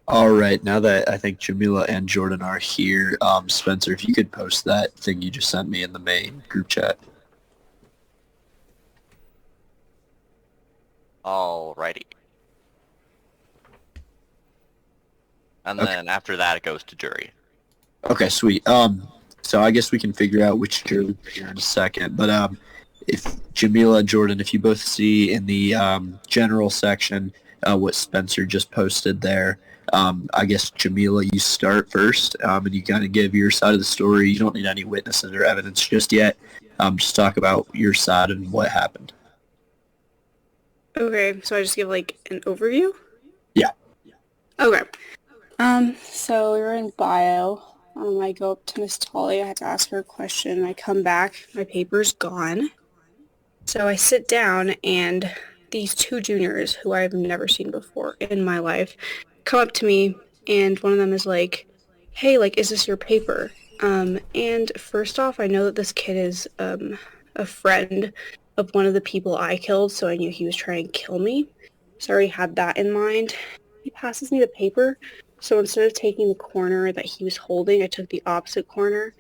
All right, now that I think Jamilah and Jordan are here, Spencer, if you could post that thing you just sent me in the main group chat. Alrighty. And Okay. then after that, it goes to jury. Okay, sweet. So I guess we can figure out which jury here in a second. But if Jamilah and Jordan, if you both see in the general section what Spencer just posted there, I guess Jamilah, you start first, and you kind of give your side of the story. You don't need any witnesses or evidence just yet. Just talk about your side and what happened. Okay, so I just give like an overview? Yeah. Okay. So we were in bio. I go up to Miss Tully. I had to ask her a question. I come back. My paper's gone. So I sit down, and these two juniors, who I've never seen before in my life, come up to me, and one of them is like, "Hey, like, is this your paper?" And first off, I know that this kid is a friend of one of the people I killed, so I knew he was trying to kill me. So I already had that in mind. He passes me the paper. So instead of taking the corner that he was holding, I took the opposite corner.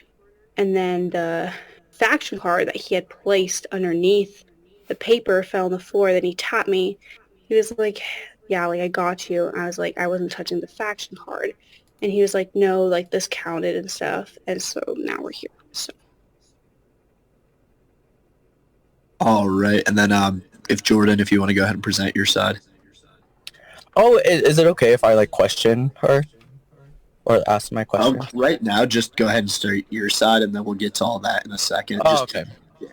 And then the faction card that he had placed underneath the paper fell on the floor. Then he tapped me. He was like, yeah, like, I got you. And I was like, I wasn't touching the faction card. And he was like, no, like, this counted and stuff. And so now we're here. So. All right, and then if Jordan, if you want to go ahead and present your side. Oh, is it okay if I like question her or ask my question? Right now, just go ahead and start your side, and then we'll get to all that in a second. Oh, okay. Yeah.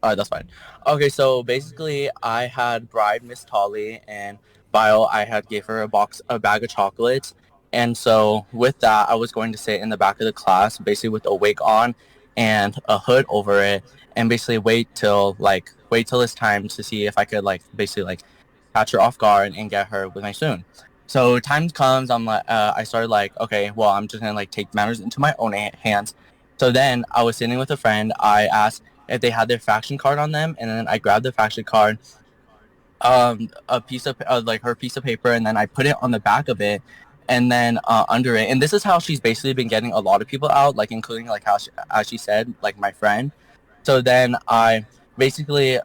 All right, that's fine. Okay, so basically, I had bribed Miss Tolly, and bio, I had gave her a bag of chocolates, and so with that, I was going to sit in the back of the class, basically with a wig on and a hood over it, and basically wait till it's time to see if I could basically catch her off guard and get her with my spoon. So time comes, I started okay, well, I'm just gonna take matters into my own hands. So then I was sitting with a friend. I asked if they had their faction card on them, and then I grabbed the faction card, a piece of her piece of paper, and then I put it on the back of it, and then under it. And this is how she's basically been getting a lot of people out, including how as she said, my friend. So then I basically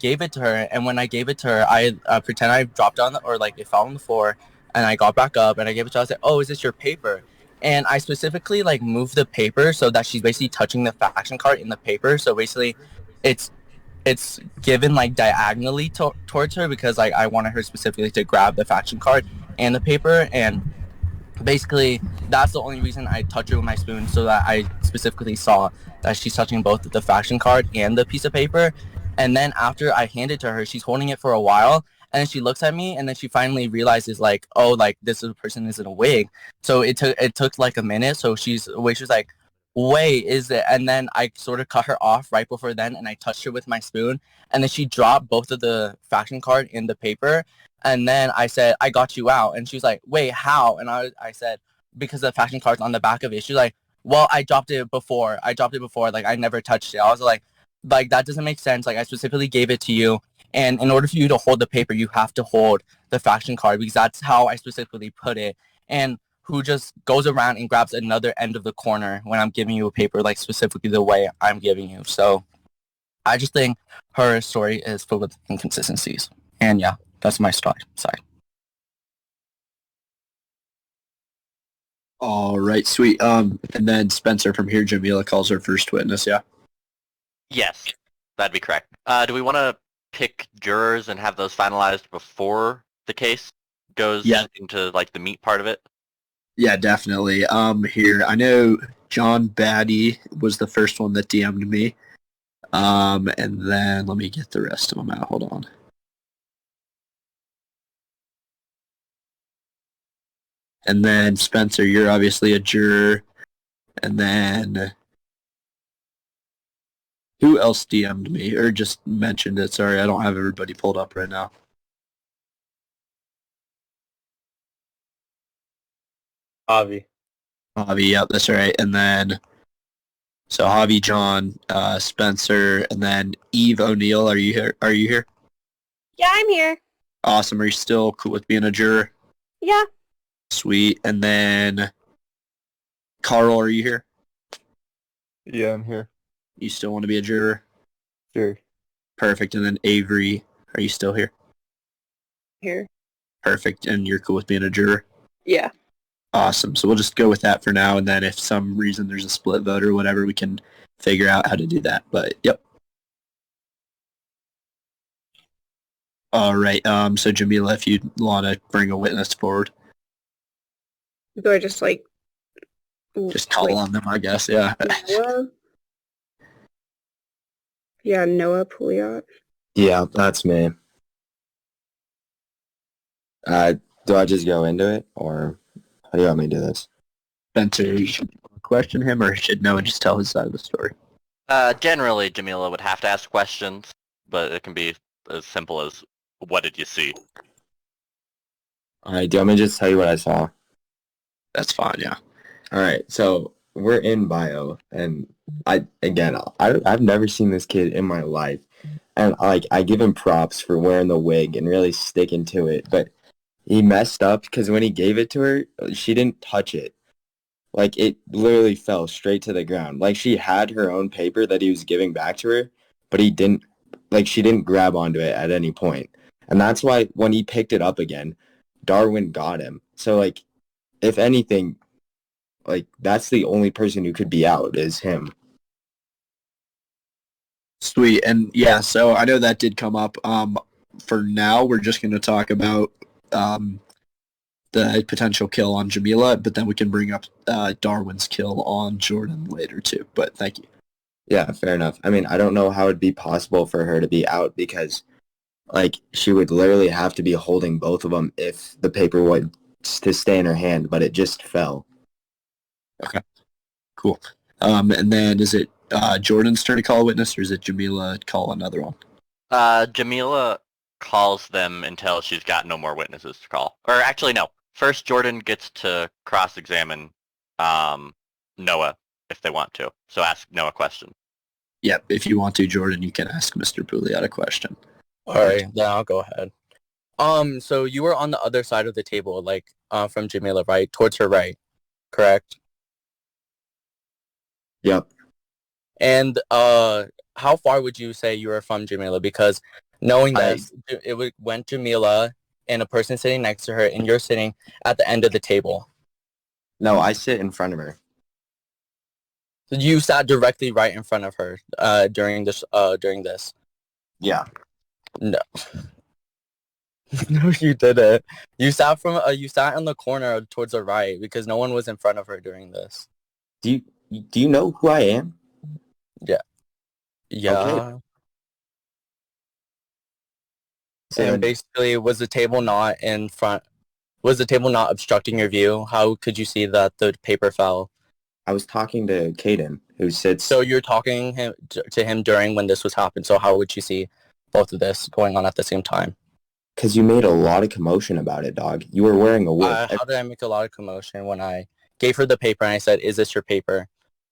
gave it to her, and when I gave it to her, I pretend I dropped on it fell on the floor, and I got back up and I gave it to her. I said, "Oh, is this your paper?" And I specifically moved the paper so that she's basically touching the faction card in the paper. So basically, it's given diagonally towards her because I wanted her specifically to grab the faction card and the paper, and basically that's the only reason I touch her with my spoon, so that I specifically saw that she's touching both the faction card and the piece of paper. And then after I hand it to her, she's holding it for a while, and then she looks at me, and then she finally realizes oh, this person is in a wig. So it took a minute. So she's like, wait, is it? And then I sort of cut her off right before then, and I touched her with my spoon, and then she dropped both of the faction card in the paper. And then I said, I got you out. And she was like, wait, how? And I said, because the faction card's on the back of it. She's like, well, I dropped it before. I never touched it. I was like, that doesn't make sense. I specifically gave it to you. And in order for you to hold the paper, you have to hold the faction card, because that's how I specifically put it. And who just goes around and grabs another end of the corner when I'm giving you a paper, specifically the way I'm giving you. So I just think her story is full of inconsistencies. And yeah, that's my side. All right, sweet. And then Spencer from here, Jamilah calls her first witness. Yeah. Yes, that'd be correct. Do we want to pick jurors and have those finalized before the case goes into the meat part of it? Yeah, definitely. Here, I know John Batty was the first one that DM'd me. And then let me get the rest of them out. Hold on. And then Spencer, you're obviously a juror. And then who else DM'd me or just mentioned it? Sorry, I don't have everybody pulled up right now. Javi, yeah, that's right. And then, so Javi, John, Spencer, and then Eve O'Neill. Are you here? Yeah, I'm here. Awesome. Are you still cool with being a juror? Yeah. Sweet. And then, Carl, are you here? Yeah, I'm here. You still want to be a juror? Sure. Perfect. And then Avery, are you still here? Here. Perfect. And you're cool with being a juror? Yeah. Awesome. So we'll just go with that for now, and then if some reason there's a split vote or whatever, we can figure out how to do that. But yep. All right. So Jamilah, if you want to bring a witness forward, Do I just like just call on them, I guess. Yeah. Noah? Yeah, Noah Pouliot. Yeah, that's me. Do I just go into it, or how do you want me to do this? Spencer, you should question him, or should Noah just tell his side of the story? Generally, Jamilah would have to ask questions, but it can be as simple as, what did you see? All right, do you want me to just tell you what I saw? That's fine. Yeah. All right, so we're in bio, and I've never seen this kid in my life, and I give him props for wearing the wig and really sticking to it, but he messed up because when he gave it to her, she didn't touch it. Like, it literally fell straight to the ground. Like, she had her own paper that he was giving back to her, but she didn't grab onto it at any point. And that's why when he picked it up again, Darwin got him. So, like, if anything, like, that's the only person who could be out is him. Sweet. And yeah, so I know that did come up. For now, we're just going to talk about the potential kill on Jamilah, but then we can bring up Darwin's kill on Jordan later too. But thank you. Yeah, fair enough. I mean, I don't know how it'd be possible for her to be out because, like, she would literally have to be holding both of them if the paper was to stay in her hand, but it just fell. Okay. Cool. And then is it Jordan's turn to call a witness, or is it Jamilah call another one? Jamilah calls them until she's got no more witnesses to call. Or actually, no. First, Jordan gets to cross-examine Noah if they want to. So ask Noah a question. Yep. If you want to, Jordan, you can ask Mr. Pouliot a question. All right, then I'll go ahead. So you were on the other side of the table, like from Jamilah, right? Towards her right, correct? Yep. And how far would you say you were from Jamilah? Because knowing this, went Jamilah and a person sitting next to her, and you're sitting at the end of the table. No, I sit in front of her. So you sat directly right in front of her during this. Yeah. No. No, you didn't. You sat in the corner towards the right because no one was in front of her during this. Do you know who I am? Yeah. Okay. And basically, was the table not in front? Was the table not obstructing your view? How could you see that the paper fell? I was talking to Caden, who sits... So you're talking to him during when this was happening. So how would you see both of this going on at the same time? Because you made a lot of commotion about it, dog. You were wearing a wig. How did I make a lot of commotion when I gave her the paper and I said, "Is this your paper?"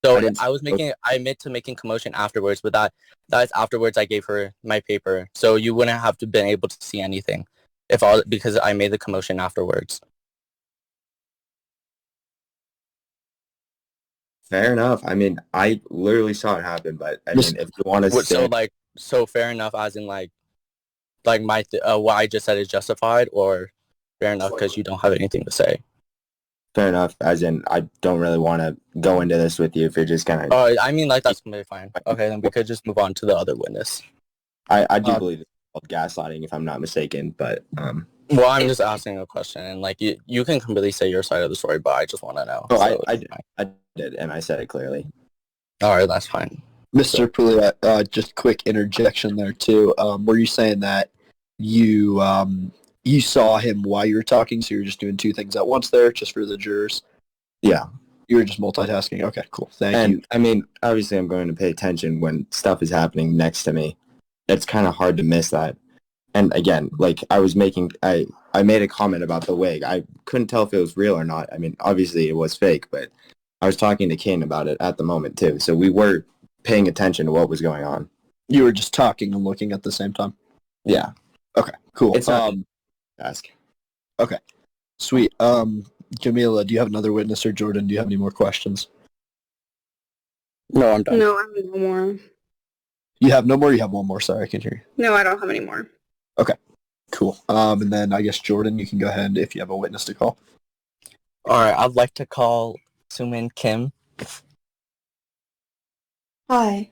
So I meant to making commotion afterwards, but that's afterwards I gave her my paper. So you wouldn't have to been able to see anything because I made the commotion afterwards. Fair enough. I mean, I literally saw it happen, but I mean, if you want to say... So fair enough as in my what I just said is justified, or fair enough because you don't have anything to say? Fair enough, as in I don't really want to go into this with you if you're just kind of... I mean, like, that's completely fine. Okay, then we could just move on to the other witness. I do believe it's called gaslighting, if I'm not mistaken, but... Well, I'm just asking a question, and, like, you can completely say your side of the story, but I just want to know. Oh, I did, and I said it clearly. All right, that's fine. Mr. Pouliot, just quick interjection there, too. Were you saying that you saw him while you were talking, so you were just doing two things at once there, just for the jurors? Yeah. You were just multitasking? Okay, cool. Thank you. I mean, obviously I'm going to pay attention when stuff is happening next to me. It's kind of hard to miss that. And again, like, I made a comment about the wig. I couldn't tell if it was real or not. I mean, obviously it was fake, but I was talking to Kane about it at the moment, too. So we were paying attention to what was going on. You were just talking and looking at the same time? Yeah. Okay, cool. It's not ask. Okay, sweet. Jamilah, do you have another witness, or Jordan, do you have any more questions? No, I'm done. No, I have no more. You have no more? You have one more. Sorry, I can't hear you. No, I don't have any more. Cool. And then I guess, Jordan, you can go ahead if you have a witness to call. All right, I'd like to call Sumin Kim. Hi.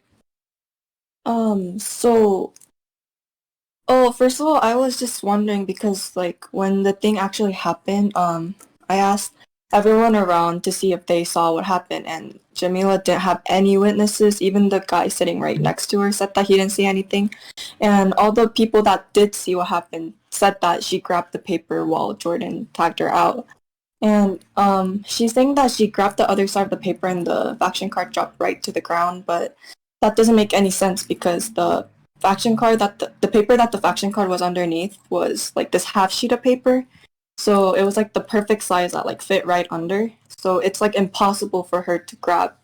First of all, I was just wondering because, like, when the thing actually happened, I asked everyone around to see if they saw what happened, and Jamilah didn't have any witnesses. Even the guy sitting right next to her said that he didn't see anything. And all the people that did see what happened said that she grabbed the paper while Jordan tagged her out. And she's saying that she grabbed the other side of the paper and the faction card dropped right to the ground, but that doesn't make any sense because the faction card the paper that the faction card was underneath was like this half sheet of paper. So it was like the perfect size that like fit right under. So it's like impossible for her to grab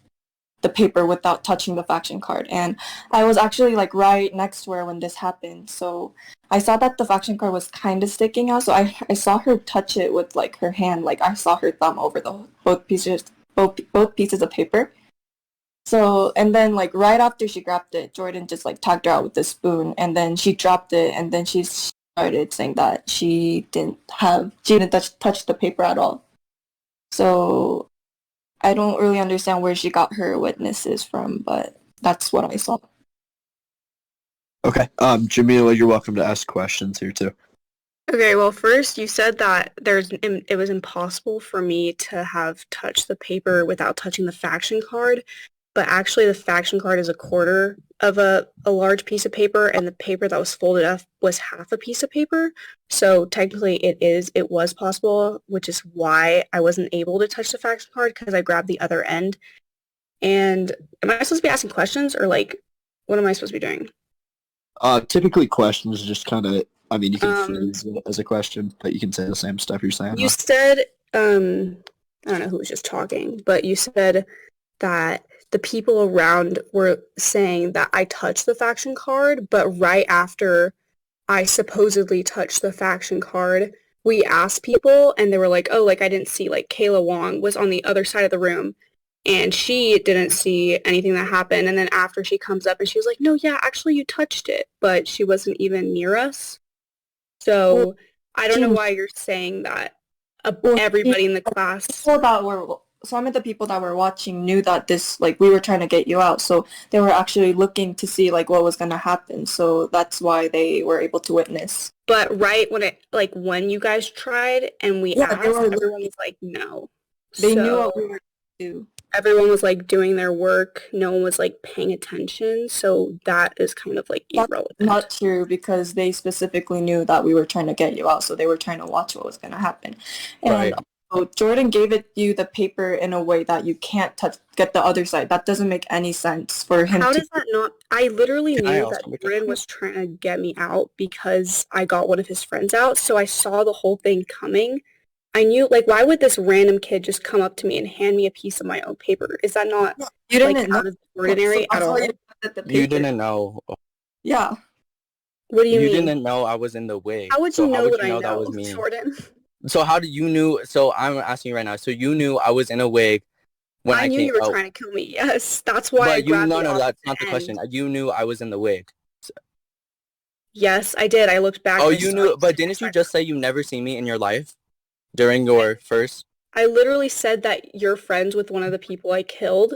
the paper without touching the faction card. And I was actually like right next to her when this happened. So I saw that the faction card was kind of sticking out. So I saw her touch it with like her hand. Like I saw her thumb over the both pieces of paper. So, and then like right after she grabbed it, Jordan just like tagged her out with the spoon, and then she dropped it, and then she started saying that she didn't touch the paper at all. So I don't really understand where she got her witnesses from, but that's what I saw. Okay. Jamilah, you're welcome to ask questions here too. Okay, well, first you said that it was impossible for me to have touched the paper without touching the faction card, but actually the faction card is a quarter of a large piece of paper, and the paper that was folded up was half a piece of paper. So technically it was possible, which is why I wasn't able to touch the faction card because I grabbed the other end. And am I supposed to be asking questions, or like, what am I supposed to be doing? Typically questions just kind of, I mean, you can phrase it as a question, but you can say the same stuff you're saying. You said, I don't know who was just talking, but you said that the people around were saying that I touched the faction card, but right after I supposedly touched the faction card, we asked people, and they were like, oh, like, I didn't see, like, Kayla Wong was on the other side of the room, and she didn't see anything that happened, and then after she comes up, and she was like, no, yeah, actually, you touched it, but she wasn't even near us. So, I don't know why you're saying that everybody in the class... Some of the people that were watching knew that this, like, we were trying to get you out, so they were actually looking to see, like, what was going to happen, so that's why they were able to witness. But right when you guys tried and we asked, everyone was like, no. They knew what we were going to do. Everyone was, like, doing their work. No one was, like, paying attention, so that is kind of, like, irrelevant. That's not true, because they specifically knew that we were trying to get you out, so they were trying to watch what was going to happen. And right. Jordan gave you the paper in a way that you can't get the other side. That doesn't make any sense for him. How does that not? I literally knew that Jordan was trying to get me out because I got one of his friends out, so I saw the whole thing coming. I knew, like, why would this random kid just come up to me and hand me a piece of my own paper? Is that not you didn't out of the ordinary at all? You didn't know. Yeah. What do you mean? You didn't know I was in the wig. How would you know that I know? That was me? Jordan? So how did you knew? So I'm asking you right now. So you knew I was in a wig when I knew came, you were trying to kill me. Yes, that's why. But no, that's not the question. You knew I was in the wig. So. Yes, I did. I looked back. Oh, you knew, but didn't you just say you never seen me in your life during your first? I literally said that you're friends with one of the people I killed.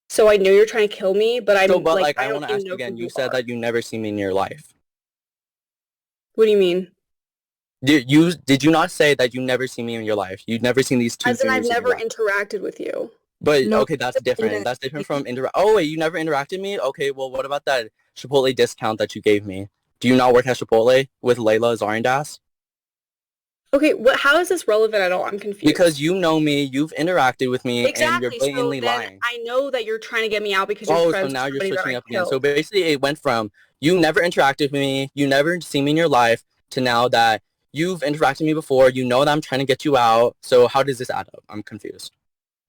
So I knew you're trying to kill me, but I don't I want to ask you again. You said that you never seen me in your life. What do you mean? Did you not say that you never seen me in your life? You'd never seen these two As in, I've figures never interacted with you. But No, okay, that's different. That's different from Oh wait, you never interacted with me? Okay, well, what about that Chipotle discount that you gave me? Do you not work at Chipotle with Layla Zarindas? Okay, how is this relevant at all? I'm confused. Because you know me, you've interacted with me, exactly. and you're blatantly so then lying. I know that you're trying to get me out because you're friends so now with you're somebody switching that up I again. killed. So basically, it went from you never interacted with me, you never seen me in your life, to now that you've interacted with me before, you know that I'm trying to get you out. So how does this add up? I'm confused.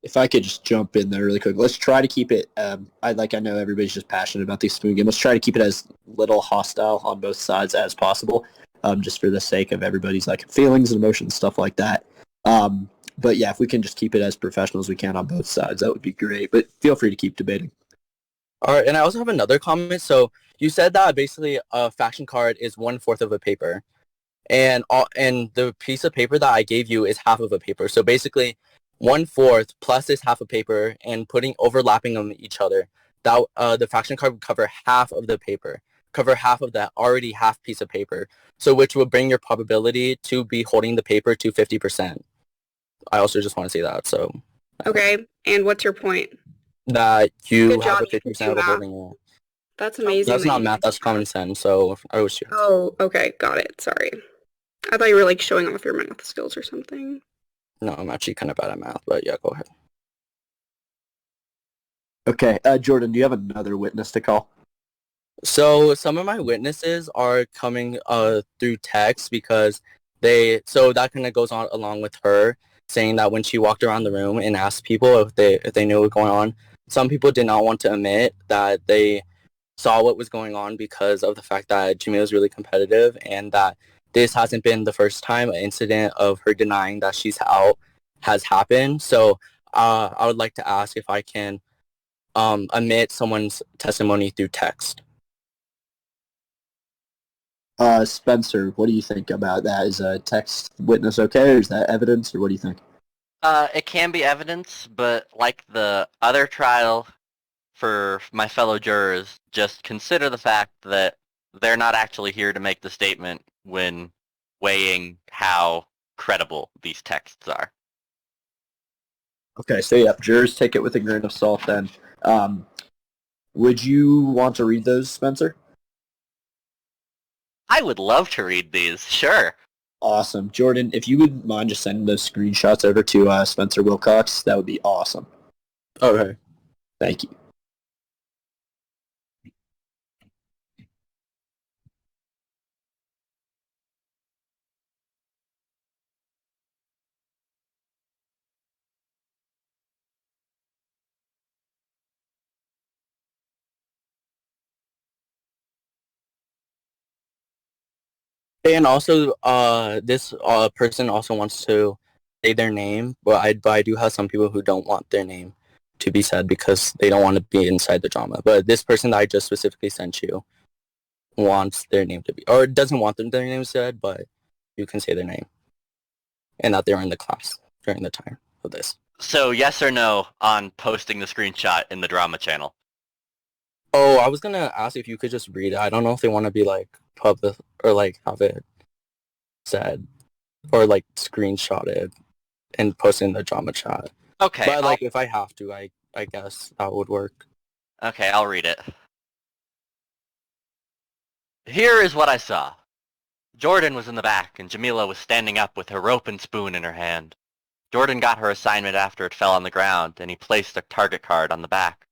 If I could just jump in there really quick, let's try to keep it. I know everybody's just passionate about the spoon game. Let's try to keep it as little hostile on both sides as possible, just for the sake of everybody's like feelings and emotions, stuff like that. But yeah, if we can just keep it as professional as we can on both sides, that would be great. But feel free to keep debating. All right, and I also have another comment. So you said that basically a faction card is 1/4 of a paper, and the piece of paper that I gave you is half of a paper. So basically, 1/4 plus this half a paper and overlapping them each other. That the faction card would cover half of the paper, cover half of that already half piece of paper. So which would bring your probability to be holding the paper to 50%. I also just want to say that. So Okay, and what's your point? that you Good have job, a you can 50% of do the math. holding it. That's amazing. That's that not you math, can that's do common sense. So I was sure. Oh, okay, got it. Sorry. I thought you were like showing off your math skills or something. No, I'm actually kind of bad at math, but yeah, go ahead. Okay, Jordan, do you have another witness to call? So some of my witnesses are coming through text because so that kind of goes on along with her saying that when she walked around the room and asked people if they knew what was going on, some people did not want to admit that they saw what was going on because of the fact that Jamilah is really competitive and that this hasn't been the first time an incident of her denying that she's out has happened. So I would like to ask if I can omit someone's testimony through text. Spencer, what do you think about that? Is a text witness okay, or is that evidence, or what do you think? It can be evidence, but like the other trial for my fellow jurors, just consider the fact that they're not actually here to make the statement when weighing how credible these texts are. Okay, so yeah, jurors take it with a grain of salt then. Would you want to read those, Spencer? I would love to read these, sure. Awesome. Jordan, if you wouldn't mind just sending those screenshots over to Spencer Wilcox, that would be awesome. Okay. Thank you. And also, this person also wants to say their name, but I do have some people who don't want their name to be said because they don't want to be inside the drama. But this person that I just specifically sent you wants their name to be, or doesn't want their name said, but you can say their name and that they're in the class during the time of this. So yes or no on posting the screenshot in the drama channel? Oh, I was gonna ask if you could just read it. I don't know if they want to be like public or like have it said or like screenshotted and post in the drama chat. Okay. But like if I have to, I guess that would work. Okay, I'll read it. Here is what I saw. Jordan was in the back, and Jamilah was standing up with her rope and spoon in her hand. Jordan got her assignment after it fell on the ground, and he placed a target card on the back.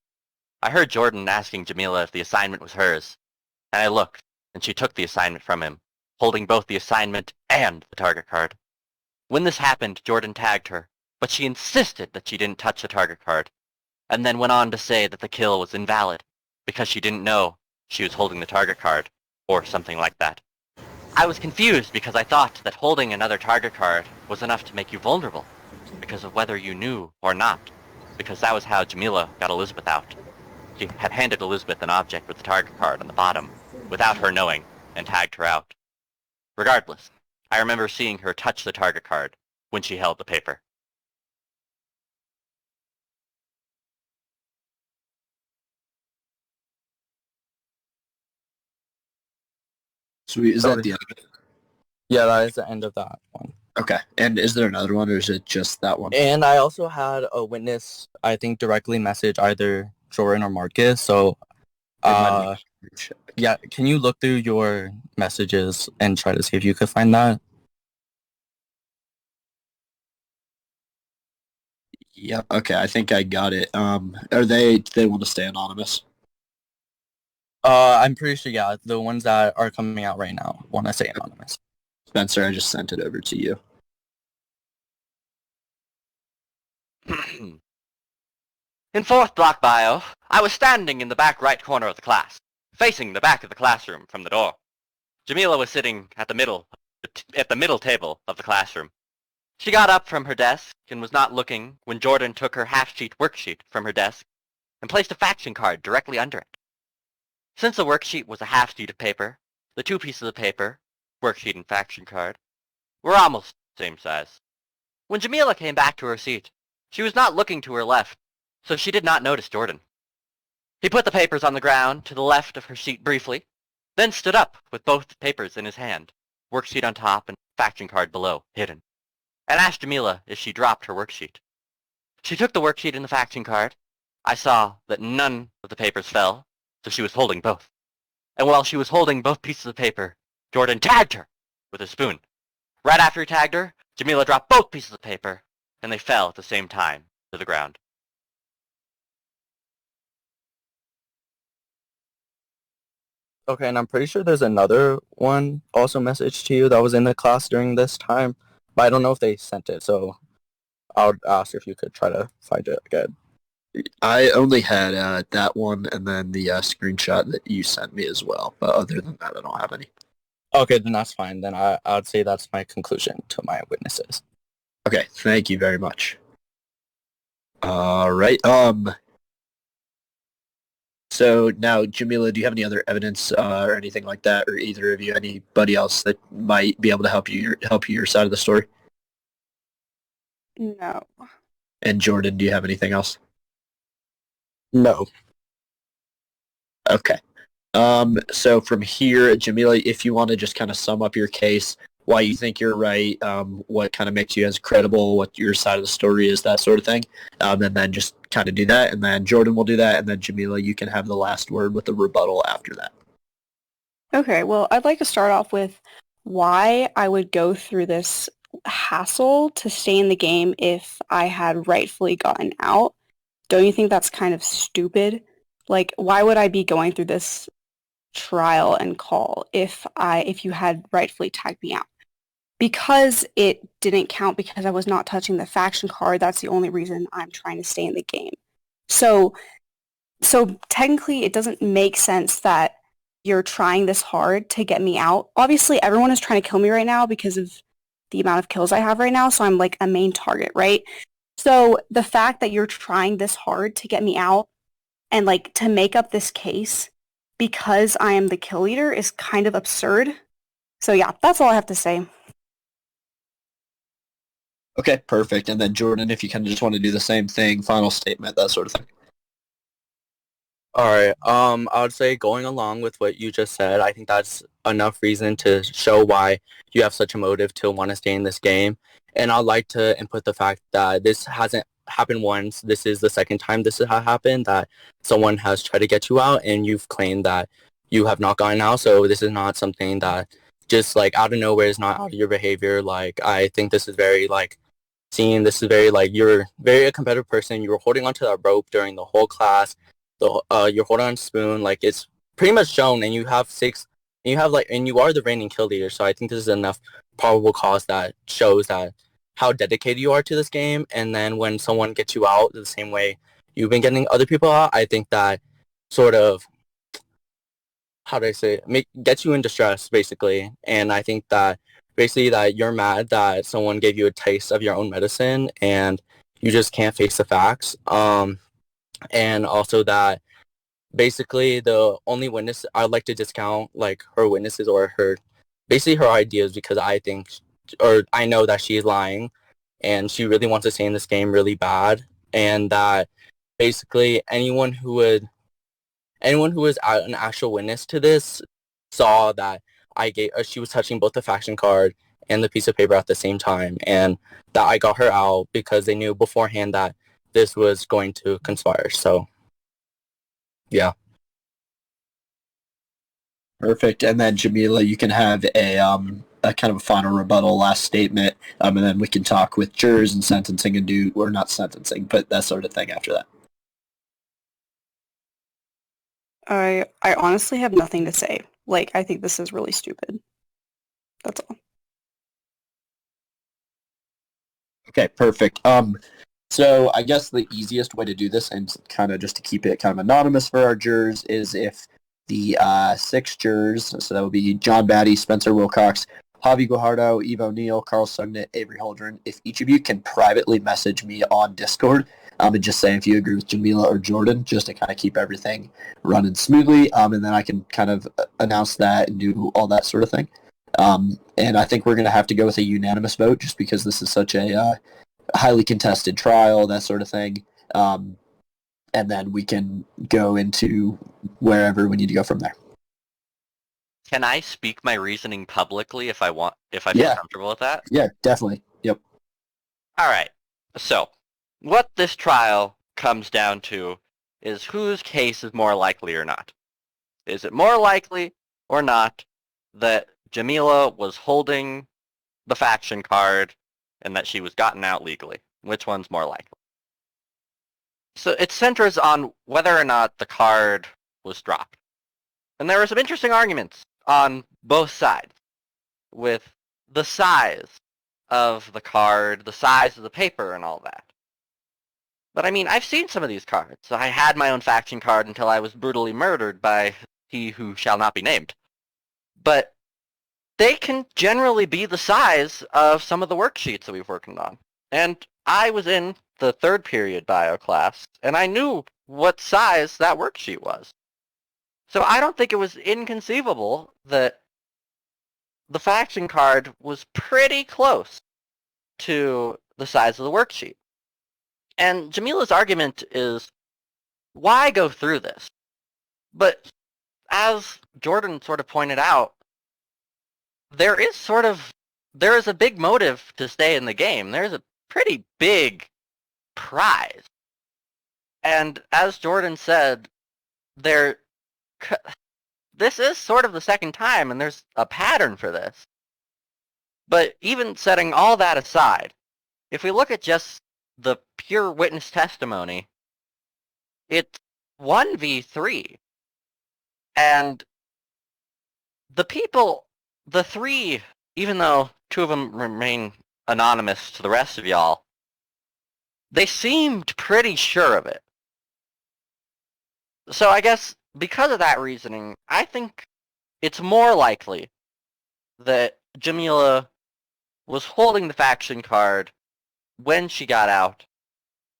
I heard Jordan asking Jamilah if the assignment was hers, and I looked, and she took the assignment from him, holding both the assignment and the target card. When this happened, Jordan tagged her, but she insisted that she didn't touch the target card, and then went on to say that the kill was invalid, because she didn't know she was holding the target card, or something like that. I was confused because I thought that holding another target card was enough to make you vulnerable, because of whether you knew or not, because that was how Jamilah got Elizabeth out. She had handed Elizabeth an object with the target card on the bottom, without her knowing, and tagged her out. Regardless, I remember seeing her touch the target card when she held the paper. Sweet. Is that the end? Yeah, that is the end of that one. Okay. And is there another one, or is it just that one? And I also had a witness, I think, directly message either Jordan or Marcus. So, yeah, can you look through your messages and try to see if you could find that? Yeah. Okay. I think I got it. Are they? Do they want to stay anonymous? I'm pretty sure, yeah, the ones that are coming out right now want to say anonymous. Spencer, I just sent it over to you. In fourth block bio, I was standing in the back right corner of the class, facing the back of the classroom from the door. Jamilah was sitting at the middle table of the classroom. She got up from her desk and was not looking when Jordan took her half-sheet worksheet from her desk and placed a faction card directly under it. Since the worksheet was a half sheet of paper, the two pieces of paper, worksheet and faction card, were almost the same size. When Jamilah came back to her seat, she was not looking to her left, so she did not notice Jordan. He put the papers on the ground to the left of her seat briefly, then stood up with both papers in his hand, worksheet on top and faction card below, hidden, and asked Jamilah if she dropped her worksheet. She took the worksheet and the faction card. I saw that none of the papers fell, so she was holding both. And while she was holding both pieces of paper, Jordan tagged her with a spoon. Right after he tagged her, Jamilah dropped both pieces of paper, and they fell at the same time to the ground. Okay, and I'm pretty sure there's another one also messaged to you that was in the class during this time, but I don't know if they sent it, so I would ask if you could try to find it again. I only had that one and then the screenshot that you sent me as well. But other than that, I don't have any. Okay, then that's fine. Then I would say that's my conclusion to my witnesses. Okay, thank you very much. All right. So now, Jamilah, do you have any other evidence or anything like that, or either of you, anybody else that might be able to help you your side of the story? No. And Jordan, do you have anything else? No. Okay. So from here, Jamilah, if you want to just kind of sum up your case, why you think you're right, what kind of makes you as credible, what your side of the story is, that sort of thing, and then just kind of do that, and then Jordan will do that, and then Jamilah, you can have the last word with the rebuttal after that. Okay, well, I'd like to start off with why I would go through this hassle to stay in the game if I had rightfully gotten out. Don't you think that's kind of stupid? Like, why would I be going through this trial and call if you had rightfully tagged me out? Because it didn't count because I was not touching the faction card, that's the only reason I'm trying to stay in the game. So technically it doesn't make sense that you're trying this hard to get me out. Obviously everyone is trying to kill me right now because of the amount of kills I have right now, so I'm like a main target, right? So the fact that you're trying this hard to get me out and like to make up this case because I am the kill leader is kind of absurd. So yeah, that's all I have to say. Okay, perfect. And then Jordan, if you kind of just want to do the same thing, final statement, that sort of thing. All right. I would say going along with what you just said, I think that's enough reason to show why you have such a motive to want to stay in this game. And I'd like to input the fact that this hasn't happened once. This is the second time this has happened, that someone has tried to get you out and you've claimed that you have not gotten out. So this is not something that just like out of nowhere is not out of your behavior. Like, I think this is very like seen. This is very like, you're very a competitive person. You were holding onto that rope during the whole class. You're holding on to spoon. Like, it's pretty much shown, and you have six, and you have like, and you are the reigning kill leader. So I think this is enough probable cause that shows that how dedicated you are to this game. And then when someone gets you out the same way you've been getting other people out, I think that sort of, how do I say it, gets you in distress basically. And I think that basically that you're mad that someone gave you a taste of your own medicine and you just can't face the facts. And also that basically the only witness I'd like to discount like her witnesses or her basically her ideas, because I think or I know that she's lying and she really wants to stay in this game really bad, and that basically anyone who was an actual witness to this saw that she was touching both the faction card and the piece of paper at the same time, and that I got her out because they knew beforehand that this was going to conspire. So, yeah. Perfect. And then Jamilah, you can have a kind of a final rebuttal, last statement, and then we can talk with jurors and sentencing and or not sentencing, but that sort of thing after that. I honestly have nothing to say. Like, I think this is really stupid. That's all. Okay, perfect. So I guess the easiest way to do this, and kind of just to keep it kind of anonymous for our jurors, is if the 6 jurors, so that would be John Batty, Spencer Wilcox, Javi Guajardo, Eve O'Neill, Carl Sugnet, Avery Holdren. If each of you can privately message me on Discord and just say if you agree with Jamilah or Jordan, just to kind of keep everything running smoothly, and then I can kind of announce that and do all that sort of thing. And I think we're going to have to go with a unanimous vote just because this is such a highly contested trial, that sort of thing. And then we can go into wherever we need to go from there. Can I speak my reasoning publicly if I feel comfortable with that? Yeah, definitely. Yep. All right. So, what this trial comes down to is whose case is more likely or not. Is it more likely or not that Jamilah was holding the faction card and that she was gotten out legally? Which one's more likely? So it centers on whether or not the card was dropped. And there were some interesting arguments on both sides with the size of the card, the size of the paper, and all that. But I mean, I've seen some of these cards. I had my own faction card until I was brutally murdered by he who shall not be named. But they can generally be the size of some of the worksheets that we've worked on. And I was in the third period bio class, and I knew what size that worksheet was. So I don't think it was inconceivable that the faction card was pretty close to the size of the worksheet. And Jamilah's argument is, why go through this? But as Jordan sort of pointed out, there is a big motive to stay in the game. There's a pretty big prize. And as Jordan said, this is sort of the second time, and there's a pattern for this. But even setting all that aside, if we look at just the pure witness testimony, it's 1v3. And the three, even though two of them remain anonymous to the rest of y'all, they seemed pretty sure of it. So I guess because of that reasoning, I think it's more likely that Jamilah was holding the faction card when she got out,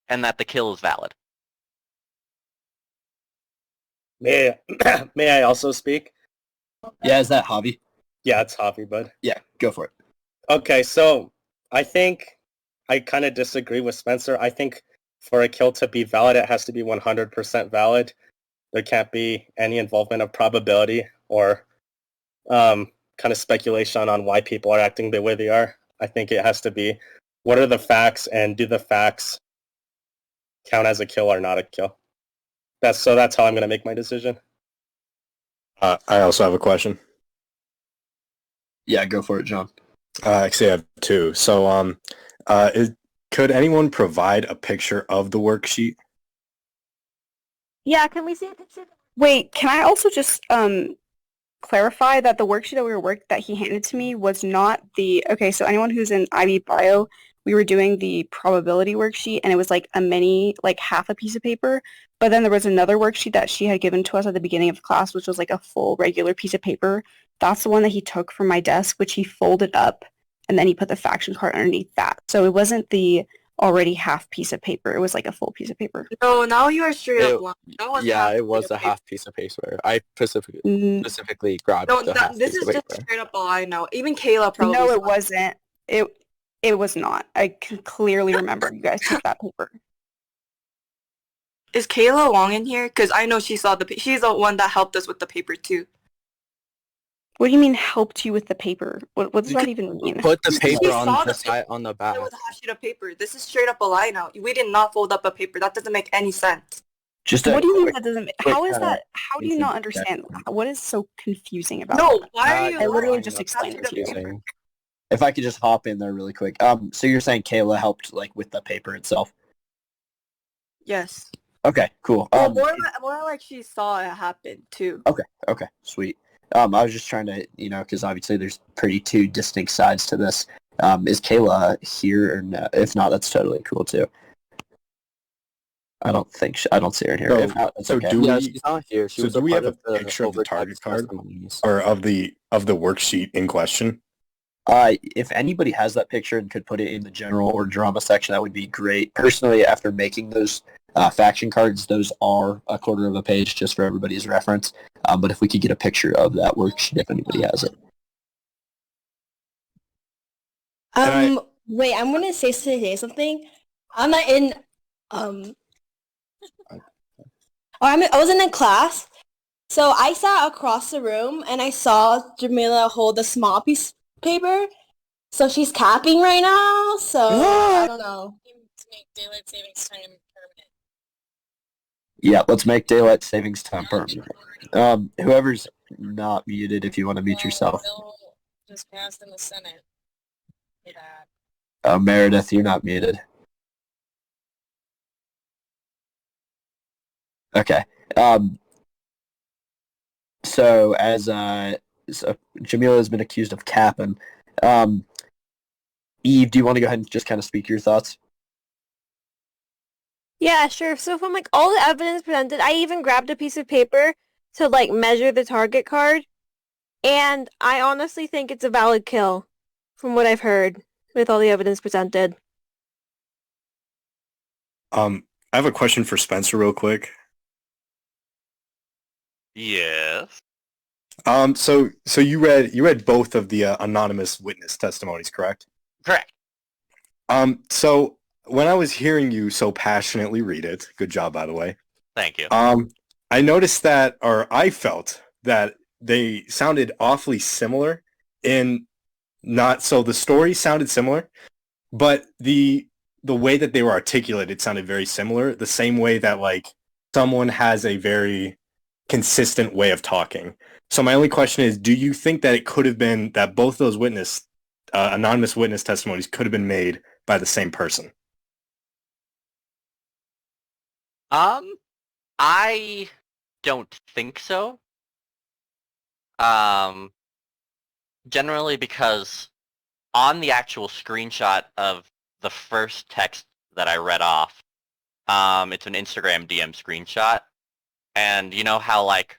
and that the kill is valid. May I also speak? Yeah, is that Javi? Yeah, it's Javi, bud. Yeah, go for it. Okay, so I think I kind of disagree with Spencer. I think for a kill to be valid, it has to be 100% valid. There can't be any involvement of probability or kind of speculation on why people are acting the way they are. I think it has to be, what are the facts, and do the facts count as a kill or not a kill? That's how I'm going to make my decision. I also have a question. Yeah, go for it, John. Actually, I have two. So, could anyone provide a picture of the worksheet? Yeah, can we see a picture? Wait, can I also just clarify that the worksheet that he handed to me was not okay, so anyone who's in IB Bio, we were doing the probability worksheet, and it was like a mini, like half a piece of paper, but then there was another worksheet that she had given to us at the beginning of class, which was like a full regular piece of paper. That's the one that he took from my desk, which he folded up, and then he put the faction card underneath that. So it wasn't the already half piece of paper. It was like a full piece of paper. No, now you are straight up lying. It was a half piece of paper. I specifically grabbed the half this piece is of just paper. straight up a lie now. Even Kayla probably. No, it wasn't. It was not. I can clearly remember you guys took that paper. Is Kayla Long in here? Because I know she saw she's the one that helped us with the paper too. What do you mean helped you with the paper? What does that even mean? Put the paper saw on the the side on the back. There was a half sheet of paper. This is straight up a lie now. We did not fold up a paper. That doesn't make any sense. What do you mean that doesn't? How is that? How do you not understand? What is so confusing about No, that? why are you? I literally lying? just explained it to you. Confusing. If I could just hop in there really quick. So you're saying Kayla helped with the paper itself? Yes. Okay, cool. Well, more like she saw it happen too. Okay, sweet. I was just trying to, because obviously there's pretty two distinct sides to this. Is Kayla here or no? If not, that's totally cool too. I don't see her in here. So- if not, that's so okay. do Yeah, we- she's not here. She So was do we part have a of the picture of the target overtext card? testimonies. Or of the worksheet in question? If anybody has that picture and could put it in the general or drama section, that would be great. Personally, after making those faction cards, those are a quarter of a page just for everybody's reference. But if we could get a picture of that worksheet, if anybody has it. Wait, I'm gonna say something. I'm not in I wasn't in class, so I sat across the room and I saw Jamilah hold a small piece of paper. So she's capping right now. So I don't know. To make daylight savings time permanent. Yeah, let's make daylight savings time permanent. Whoever's not muted, if you want to mute yourself. Bill just passed in the Senate for that. Meredith, you're not muted. Okay. So as Jamilah has been accused of capping, Eve, do you want to go ahead and just kind of speak your thoughts? Yeah, sure. So from like all the evidence presented, I even grabbed a piece of paper to like measure the target card, and I honestly think it's a valid kill from what I've heard with all the evidence presented. I have a question for Spencer real quick. Yes. So you read both of the anonymous witness testimonies, correct? Correct. So when I was hearing you so passionately read it, good job, by the way. Thank you. I noticed that, or I felt that they sounded awfully similar so the story sounded similar, but the way that they were articulated sounded very similar, the same way that like someone has a very consistent way of talking. So my only question is, do you think that it could have been that both those anonymous witness testimonies could have been made by the same person? I don't think so. Generally because on the actual screenshot of the first text that I read off, it's an Instagram DM screenshot, and you know how like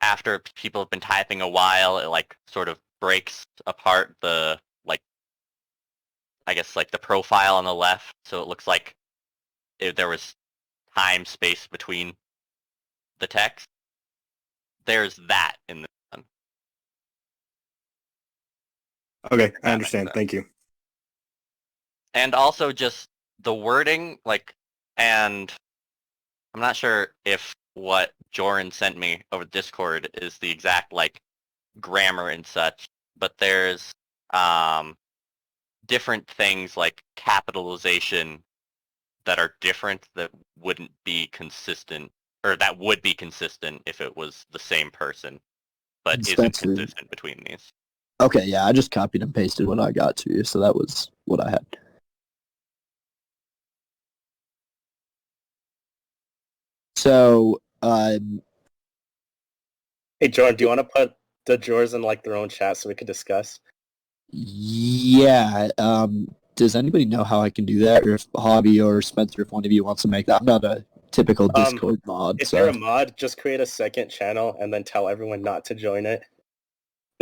after people have been typing a while, it like sort of breaks apart the like, I guess like the profile on the left, so it looks like there was time space between the text. There's that in this one. Okay, I understand. Thank you. And also just the wording, like, and I'm not sure if what Joran sent me over Discord is the exact, like, grammar and such, but there's different things like capitalization that are different that wouldn't be consistent, or that would be consistent if it was the same person, but isn't consistent between these. Okay, yeah, I just copied and pasted what I got to you, so that was what I had. So, hey, Jordan, do you want to put the drawers in like their own chat so we could discuss? Yeah, does anybody know how I can do that, or if Hobby or Spencer, if one of you wants to make that? I'm not a typical Discord mod. If you're a mod, just create a second channel and then tell everyone not to join it.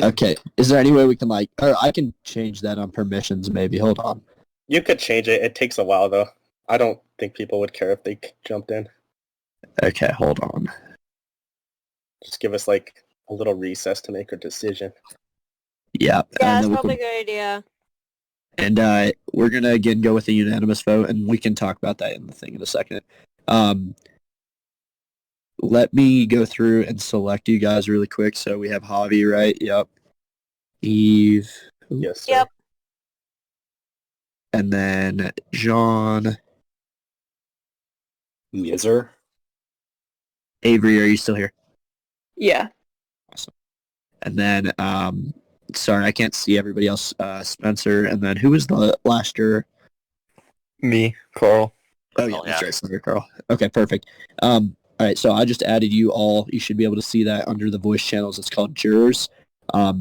Okay, is there any way we can or I can change that on permissions maybe, hold on. You could change it, it takes a while though. I don't think people would care if they jumped in. Okay, hold on. Just give us like a little recess to make a decision. Yeah. Yeah, that's probably a good idea. And we're going to again go with a unanimous vote, and we can talk about that in the thing in a second. Let me go through and select you guys really quick. So we have Javi, right? Yep. Eve. Yes, sir. Yep. And then John. Miser. Avery, are you still here? Yeah. Awesome. And then, sorry, I can't see everybody else. Spencer, and then who was the last juror? Me, Carl. Oh, yeah, that's right. Sorry, Carl. Okay, perfect. All right, so I just added you all. You should be able to see that under the voice channels. It's called Jurors.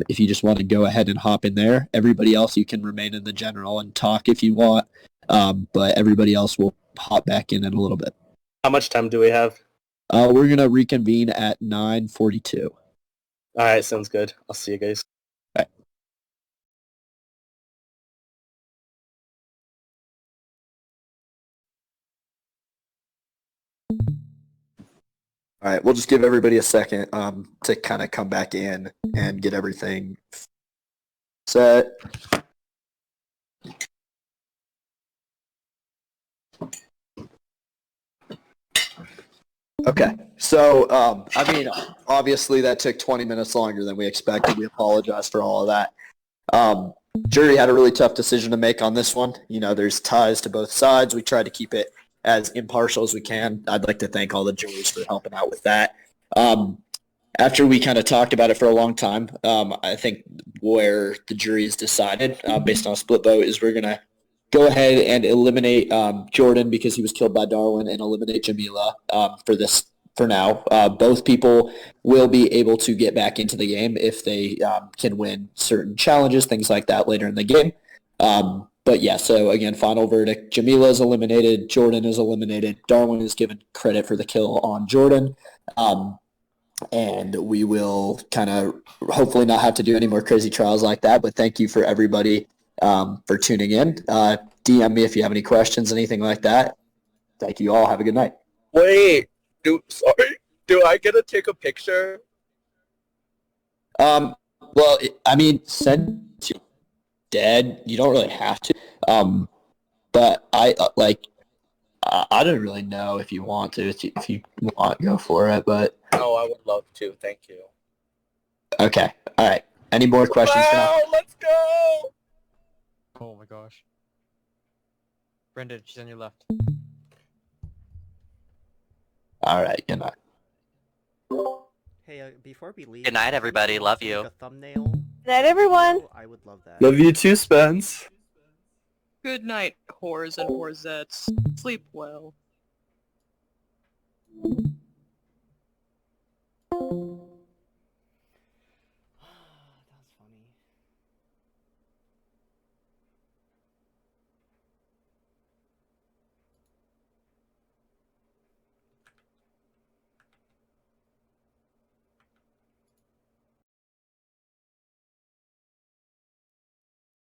If you just want to go ahead and hop in there. Everybody else, you can remain in the general and talk if you want, but everybody else will hop back in a little bit. How much time do we have? We're going to reconvene at 9:42. All right, sounds good. I'll see you guys. All right, we'll just give everybody a second to kind of come back in and get everything set. Okay, so I mean, obviously that took 20 minutes longer than we expected. We apologize for all of that. Jury had a really tough decision to make on this one. You know, there's ties to both sides. We tried to keep it as impartial as we can. I'd like to thank all the jurors for helping out with that. After we kind of talked about it for a long time, I think where the jury has decided, based on a split vote, is we're going to go ahead and eliminate Jordan because he was killed by Darwin, and eliminate Jamilah for now. Both people will be able to get back into the game if they can win certain challenges, things like that later in the game. But yeah, so again, final verdict. Jamilah is eliminated. Jordan is eliminated. Darwin is given credit for the kill on Jordan. And we will kind of hopefully not have to do any more crazy trials like that. But thank you for everybody for tuning in. DM me if you have any questions, anything like that. Thank you all. Have a good night. Wait, do I get to take a picture? Well, I mean, send to dead. You don't really have to. But I I don't really know if you want to. If you want, go for it. But No, I would love to. Thank you. okay. All right. Any more questions for now? Wow, let's go! Oh my gosh. Brendan, she's on your left. All right. Good night. Hey, before we leave, Good night, everybody. Love you. a thumbnail. Good night, everyone. I would love that. Love you too, Spence. Good night, whores and whoresettes. Sleep well.